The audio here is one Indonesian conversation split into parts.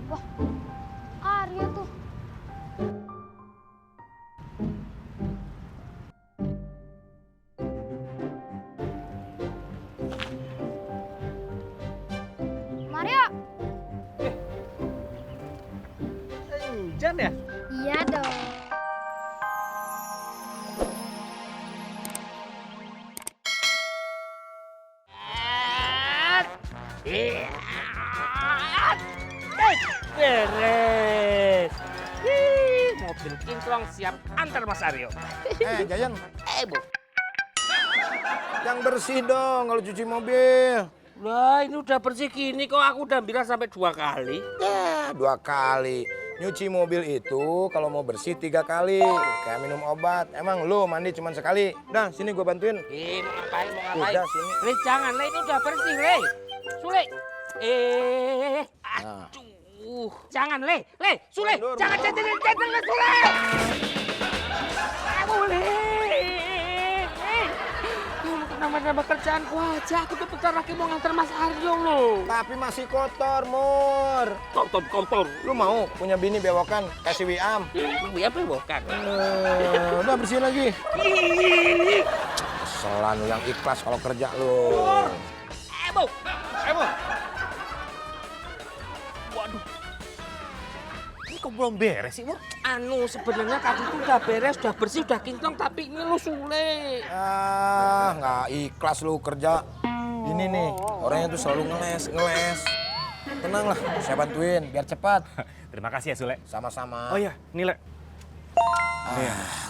Wah, Arya tuh. Maria. Hujan ya? Iya dong. Beres. Mobil kinclong siap antar Mas Aryo. Jayan, Bu. yang bersih dong kalau cuci mobil. Lah, ini udah bersih gini kok aku udah bilang sampai 2 kali. Ya, 2 kali. Nyuci mobil itu kalau mau bersih 3 kali. Kayak minum obat. Emang lu mandi cuma sekali? Dah, sini gua bantuin. Mau ngapain? Udah, sini. Le, jangan, Le, ini udah bersih, Le. Sule. Aduh. Jangan, Le. Sule, Mundur, jangan, Le, Sule. Le. Nama-nama kerjaanku aja, aku tuh bentar lagi mau nganter Mas Aryo loh. Tapi masih kotor, Mur. Kotor. Lu mau punya bini bewokan kasih Wiam? Lu ya bukan. Udah bersih lagi. Keselan lu yang ikhlas kalau kerja lu. Bu. Waduh. Ini kok belum beres sih, Bu? Sebenarnya tadi tuh udah beres, udah bersih, udah kinclong, tapi ini lu Sule. Nggak ikhlas lu kerja. Ini nih, orangnya tuh selalu ngeles. Tenanglah, saya bantuin biar cepat. Terima kasih ya, Sule. Sama-sama. Oh iya, Nile.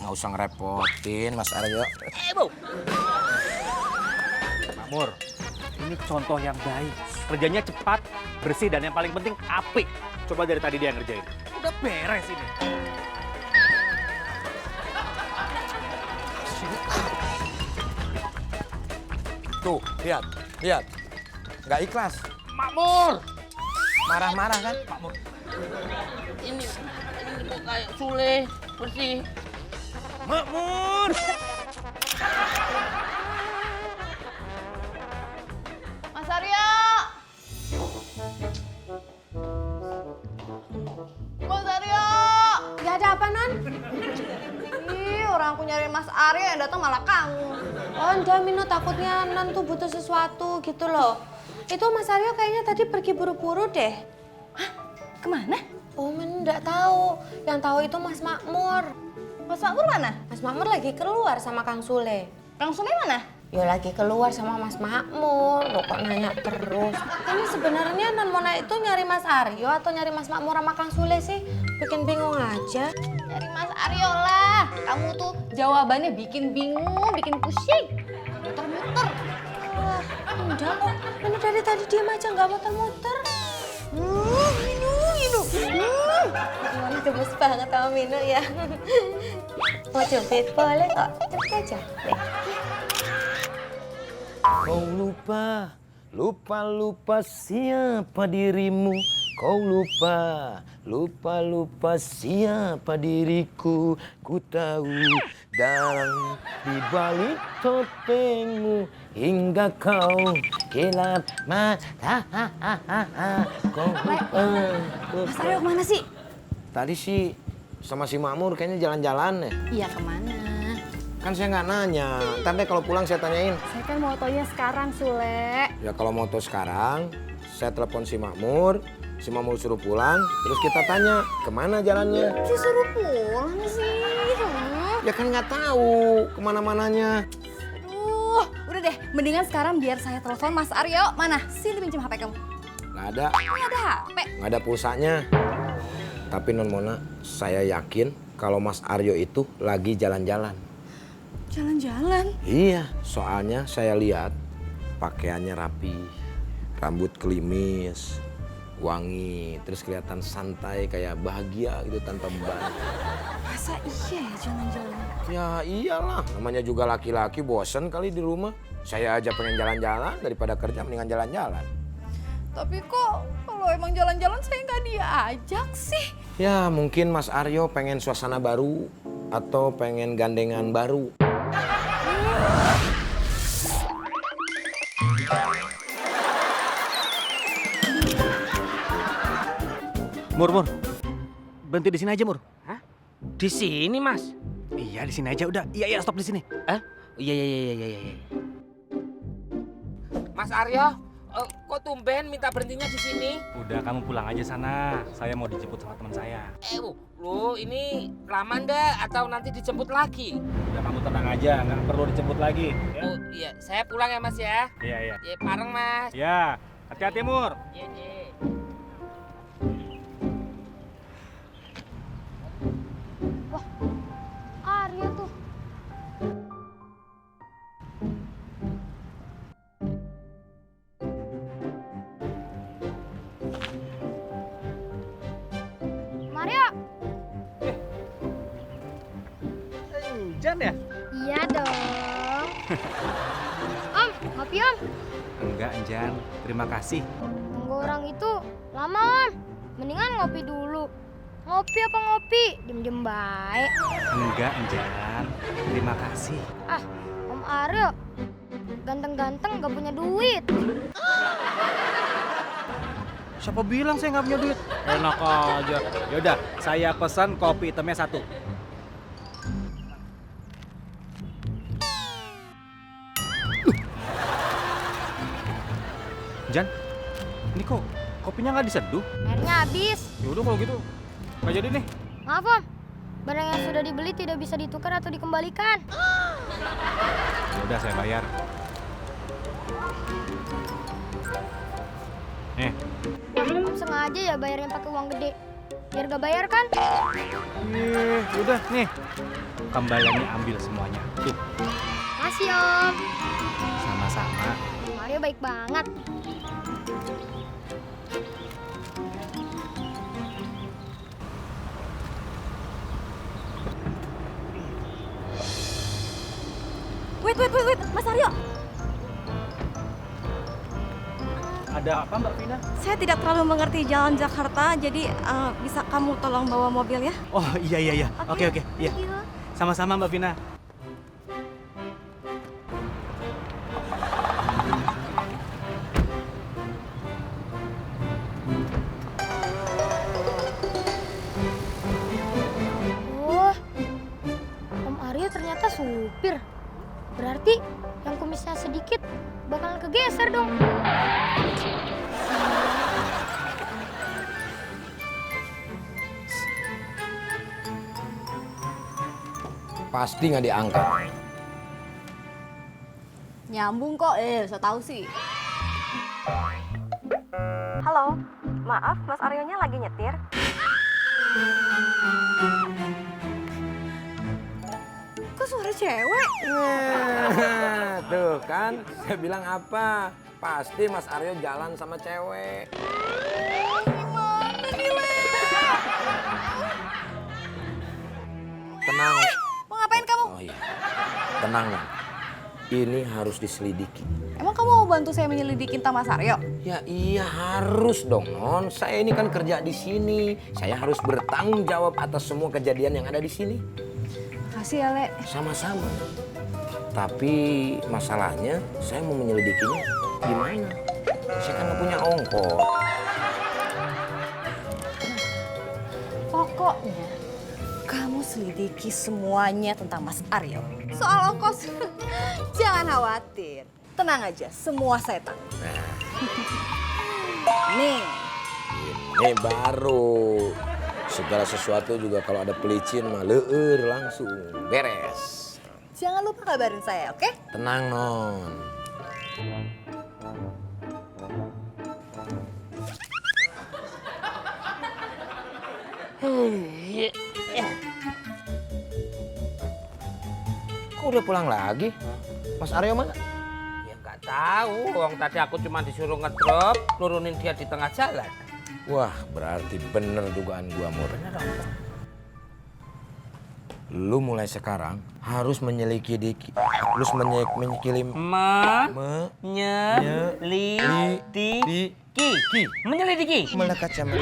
Nggak usah ngerepotin, Mas Aryo. Bu. Makmur, ini contoh yang baik. Kerjanya cepat, bersih, dan yang paling penting apik. Coba dari tadi dia ngerjain. Udah beres ini. Tuh, lihat. Nggak ikhlas. Makmur. Marah-marah kan? Makmur. Ini kok kayak Sule, bersih. Makmur! Mas Arya. Mas Arya. Gak ada apa, Non? Ih, orang aku nyari Mas Arya yang datang malah kamu. Oh, enggak, Mino, takutnya Non tuh butuh sesuatu gitu loh. Itu Mas Aryo kayaknya tadi pergi buru-buru deh. Hah? Kemana? Oh, Min enggak tahu. Yang tahu itu Mas Makmur. Mas Makmur mana? Mas Makmur lagi keluar sama Kang Sule. Kang Sule mana? Ya lagi keluar sama Mas Makmur. Loh kok nanya terus. Ini sebenarnya Non Mona itu nyari Mas Aryo atau nyari Mas Makmur sama Kang Sule sih? Bikin bingung aja. Nyari Mas Aryo lah. Kamu tuh jawabannya bikin bingung, bikin pusing. Muter-muter. Wah, enggak kok. Mino dari tadi diam aja nggak muter-muter. Minum. Mona gemes banget sama Mino ya. Mau cubit boleh kok. Cepet aja. Nih. Kau lupa siapa dirimu. Kau lupa siapa diriku. Ku tahu dalam di balik topengmu hingga kau gelap mata. Mas Aryo kemana sih? Tadi sih sama si Makmur kayaknya jalan-jalan ya. Iya kemana? Kan saya nggak nanya. Ntar deh kalau pulang saya tanyain. Saya kan motonya sekarang, Sule. Ya kalau moto sekarang, saya telepon si Makmur. Si Makmur suruh pulang, terus kita tanya kemana jalannya. Disuruh pulang sih. Ya kan nggak tahu kemana-mananya. Aduh, udah deh. Mendingan sekarang biar saya telepon Mas Aryo. Mana? Sini pinjam HP kamu. Nggak ada, Nggak ada HP. nggak ada pulsanya. Tapi Non Mona, saya yakin kalau Mas Aryo itu lagi jalan-jalan. Jalan-jalan. Iya, soalnya saya lihat pakaiannya rapi, rambut klimis, wangi, terus kelihatan santai kayak bahagia gitu tanpa beban. Masa iya ya jalan-jalan? Ya iyalah, namanya juga laki-laki bosen kali di rumah. Saya aja pengen jalan-jalan daripada kerja mendingan jalan-jalan. Tapi kok kalau emang jalan-jalan saya nggak diajak sih? Ya mungkin Mas Aryo pengen suasana baru atau pengen gandengan baru. Mur. Berhenti di sini aja, Mur. Hah? Di sini, Mas? Iya, di sini aja udah. Iya, stop di sini. Iya. Mas Aryo, kok tumben minta berhentinya di sini? Udah, kamu pulang aja sana. Saya mau dijemput sama teman saya. Lu ini lama ndak atau nanti dijemput lagi? Udah, kamu tenang aja, nggak perlu dijemput lagi. Ya? Oh iya, saya pulang ya Mas ya. Iya. Ya bareng Mas. Ya, hati-hati, Mur. Iya. Arya tuh. Mario. Jan ya? Iya dong. Om, ngopi Om. Enggak, Jan. Terima kasih. Tunggu orang itu lama Om. Mendingan ngopi dulu. Ngopi apa ngopi? Diem-diem baik. Enggak, Jan. Terima kasih. Ah, Om Aryo. Ganteng-ganteng gak punya duit. Siapa bilang saya nggak punya duit? Enak aja. Yaudah, saya pesan kopi hitamnya 1. Jan, ini kok kopinya nggak diseduh? Airnya habis. Yaudah kalau gitu, nggak jadi nih. Maaf Om. Barang yang sudah dibeli tidak bisa ditukar atau dikembalikan. Yaudah, saya bayar. Nih. Om sengaja ya bayarnya pakai uang gede. Biar gak bayar kan? Udah nih. Kembaliannya ambil semuanya. Tuh, Makasih Om. sama-sama. Mario baik banget. Wait, Mas Aryo. Ada apa, Mbak Vina? Saya tidak terlalu mengerti jalan Jakarta, jadi bisa kamu tolong bawa mobil ya? Oh, iya. Oke. Iya. Thank you. Sama-sama, Mbak Vina. Oh, Om Aryo ternyata supir. Berarti yang kumisnya sedikit bakalan kegeser dong. Pasti nggak diangkat. Nyambung kok, saya tahu sih. Halo, maaf Mas Aryonya lagi nyetir. Kok suara cewek? Tuh kan, saya bilang apa? Pasti Mas Aryo jalan sama cewek. Tenang. Mau ngapain kamu? Oh iya. Tenang, Nan. Ini harus diselidiki. Emang kamu mau bantu saya menyelidikin Mas Aryo? Ya iya harus dong, Non. Saya ini kan kerja di sini. Saya harus bertanggung jawab atas semua kejadian yang ada di sini. Makasih ya, Le. Sama-sama. Tapi masalahnya saya mau menyelidikinya gimana? Saya kan nggak punya ongkos. Pokoknya kamu selidiki semuanya tentang Mas Aryo. Soal ongkos, jangan khawatir. Tenang aja, semua saya tanggung. Nih, Ini baru. Segala sesuatu juga kalau ada pelicin mah leur langsung beres. jangan lupa kabarin saya, oke? Tenang, Non. Kok udah pulang lagi? Mas Aryo mana? Ya nggak tahu, wong tadi aku cuma disuruh ngedrop, nurunin dia di tengah jalan. Wah, berarti bener dugaan gua, Mur. Lu mulai sekarang harus menyelidiki, harus menyelidiki Menyelidiki. ki Menyelidiki. melekat sama